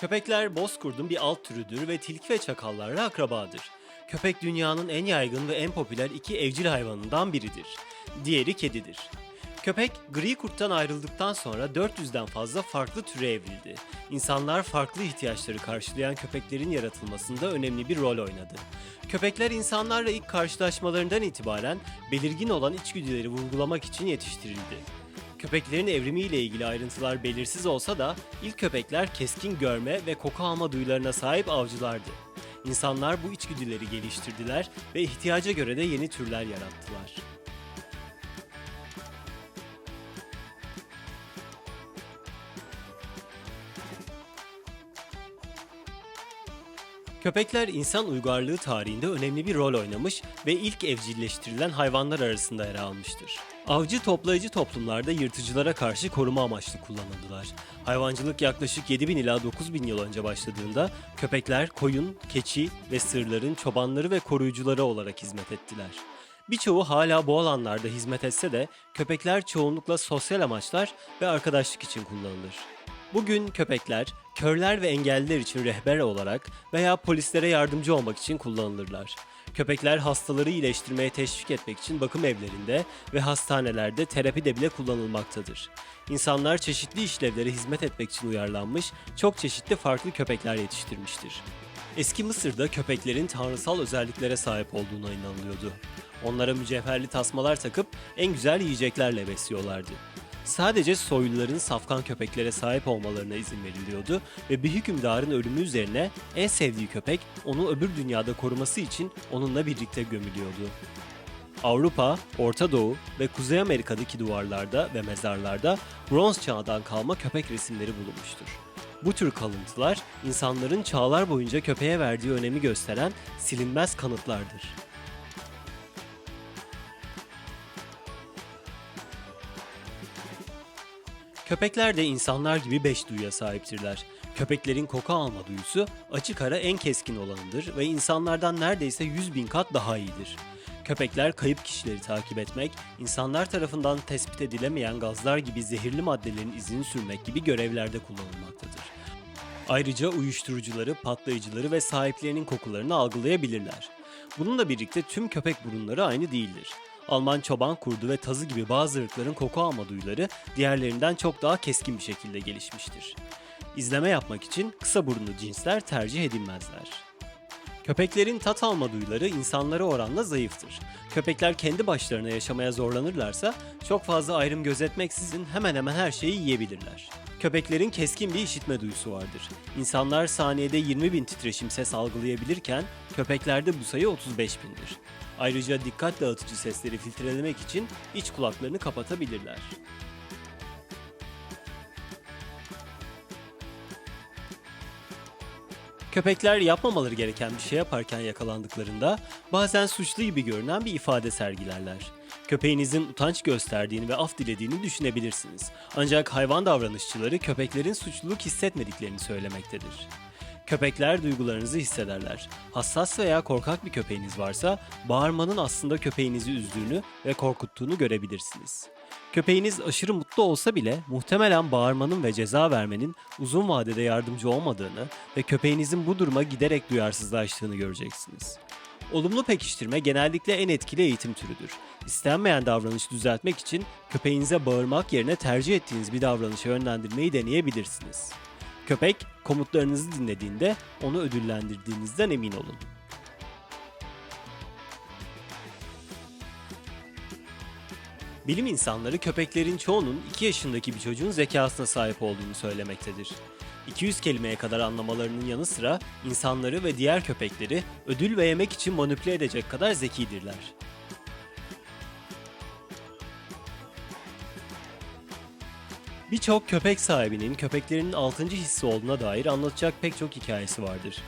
Köpekler bozkurdun bir alt türüdür ve tilki ve çakallarla akrabadır. Köpek dünyanın en yaygın ve en popüler iki evcil hayvanından biridir. Diğeri kedidir. Köpek, gri kurttan ayrıldıktan sonra 400'den fazla farklı türe evrildi. İnsanlar farklı ihtiyaçları karşılayan köpeklerin yaratılmasında önemli bir rol oynadı. Köpekler insanlarla ilk karşılaşmalarından itibaren belirgin olan içgüdüleri vurgulamak için yetiştirildi. Köpeklerin evrimiyle ilgili ayrıntılar belirsiz olsa da ilk köpekler keskin görme ve koku alma duyularına sahip avcılardı. İnsanlar bu içgüdüleri geliştirdiler ve ihtiyaca göre de yeni türler yarattılar. Köpekler insan uygarlığı tarihinde önemli bir rol oynamış ve ilk evcilleştirilen hayvanlar arasında yer almıştır. Avcı toplayıcı toplumlarda yırtıcılara karşı koruma amaçlı kullanıldılar. Hayvancılık yaklaşık 7000 ila 9000 yıl önce başladığında köpekler koyun, keçi ve sığırların çobanları ve koruyucuları olarak hizmet ettiler. Birçoğu hala bu alanlarda hizmet etse de köpekler çoğunlukla sosyal amaçlar ve arkadaşlık için kullanılır. Bugün köpekler, körler ve engelliler için rehber olarak veya polislere yardımcı olmak için kullanılırlar. Köpekler hastaları iyileştirmeye teşvik etmek için bakım evlerinde ve hastanelerde terapide bile kullanılmaktadır. İnsanlar çeşitli işlevlere hizmet etmek için uyarlanmış, çok çeşitli farklı köpekler yetiştirmiştir. Eski Mısır'da köpeklerin tanrısal özelliklere sahip olduğuna inanılıyordu. Onlara mücevherli tasmalar takıp en güzel yiyeceklerle besliyorlardı. Sadece soyluların safkan köpeklere sahip olmalarına izin veriliyordu ve bir hükümdarın ölümü üzerine en sevdiği köpek onu öbür dünyada koruması için onunla birlikte gömülüyordu. Avrupa, Orta Doğu ve Kuzey Amerika'daki duvarlarda ve mezarlarda bronz çağdan kalma köpek resimleri bulunmuştur. Bu tür kalıntılar insanların çağlar boyunca köpeğe verdiği önemi gösteren silinmez kanıtlardır. Köpekler de insanlar gibi 5 duyuya sahiptirler. Köpeklerin koku alma duyusu açık ara en keskin olanıdır ve insanlardan neredeyse 100.000 kat daha iyidir. Köpekler kayıp kişileri takip etmek, insanlar tarafından tespit edilemeyen gazlar gibi zehirli maddelerin izini sürmek gibi görevlerde kullanılmaktadır. Ayrıca uyuşturucuları, patlayıcıları ve sahiplerinin kokularını algılayabilirler. Bununla birlikte tüm köpek burunları aynı değildir. Alman çoban kurdu ve tazı gibi bazı ırkların koku alma duyuları diğerlerinden çok daha keskin bir şekilde gelişmiştir. İzleme yapmak için kısa burunlu cinsler tercih edilmezler. Köpeklerin tat alma duyuları insanlara oranla zayıftır. Köpekler kendi başlarına yaşamaya zorlanırlarsa çok fazla ayrım gözetmeksizin hemen hemen her şeyi yiyebilirler. Köpeklerin keskin bir işitme duyusu vardır. İnsanlar saniyede 20.000 titreşim ses algılayabilirken köpeklerde bu sayı 35.000'dir. Ayrıca dikkat dağıtıcı sesleri filtrelemek için iç kulaklarını kapatabilirler. Köpekler yapmamaları gereken bir şey yaparken yakalandıklarında bazen suçlu gibi görünen bir ifade sergilerler. Köpeğinizin utanç gösterdiğini ve af dilediğini düşünebilirsiniz. Ancak hayvan davranışçıları köpeklerin suçluluk hissetmediklerini söylemektedir. Köpekler duygularınızı hissederler. Hassas veya korkak bir köpeğiniz varsa bağırmanın aslında köpeğinizi üzdüğünü ve korkuttuğunu görebilirsiniz. Köpeğiniz aşırı mutlu olsa bile muhtemelen bağırmanın ve ceza vermenin uzun vadede yardımcı olmadığını ve köpeğinizin bu duruma giderek duyarsızlaştığını göreceksiniz. Olumlu pekiştirme genellikle en etkili eğitim türüdür. İstenmeyen davranışı düzeltmek için köpeğinize bağırmak yerine tercih ettiğiniz bir davranışa yönlendirmeyi deneyebilirsiniz. Köpek komutlarınızı dinlediğinde onu ödüllendirdiğinizden emin olun. Bilim insanları köpeklerin çoğunun 2 yaşındaki bir çocuğun zekasına sahip olduğunu söylemektedir. 200 kelimeye kadar anlamalarının yanı sıra insanları ve diğer köpekleri ödül ve yemek için manipüle edecek kadar zekidirler. Birçok köpek sahibinin köpeklerinin 6. hissi olduğuna dair anlatacak pek çok hikayesi vardır.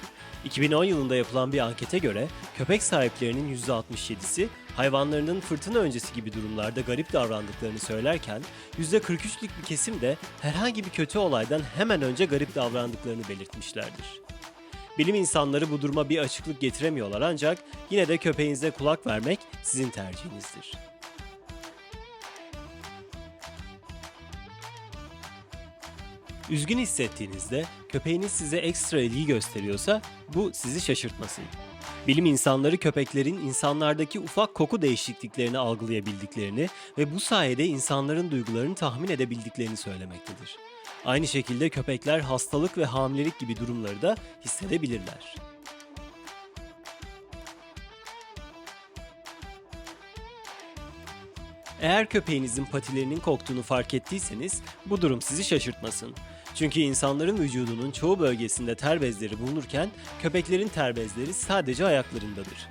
2010 yılında yapılan bir ankete göre köpek sahiplerinin %67'si hayvanlarının fırtına öncesi gibi durumlarda garip davrandıklarını söylerken %43'lük bir kesim de herhangi bir kötü olaydan hemen önce garip davrandıklarını belirtmişlerdir. Bilim insanları bu duruma bir açıklık getiremiyorlar ancak yine de köpeğinize kulak vermek sizin tercihinizdir. Üzgün hissettiğinizde köpeğiniz size ekstra ilgi gösteriyorsa bu sizi şaşırtmasın. Bilim insanları köpeklerin insanlardaki ufak koku değişikliklerini algılayabildiklerini ve bu sayede insanların duygularını tahmin edebildiklerini söylemektedir. Aynı şekilde köpekler hastalık ve hamilelik gibi durumları da hissedebilirler. Eğer köpeğinizin patilerinin koktuğunu fark ettiyseniz bu durum sizi şaşırtmasın. Çünkü insanların vücudunun çoğu bölgesinde ter bezleri bulunurken köpeklerin ter bezleri sadece ayaklarındadır.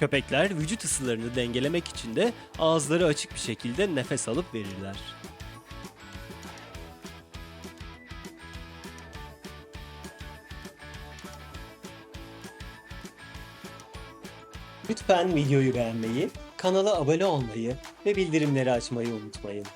Köpekler vücut ısılarını dengelemek için de ağızları açık bir şekilde nefes alıp verirler. Lütfen videoyu beğenmeyi, kanala abone olmayı ve bildirimleri açmayı unutmayın.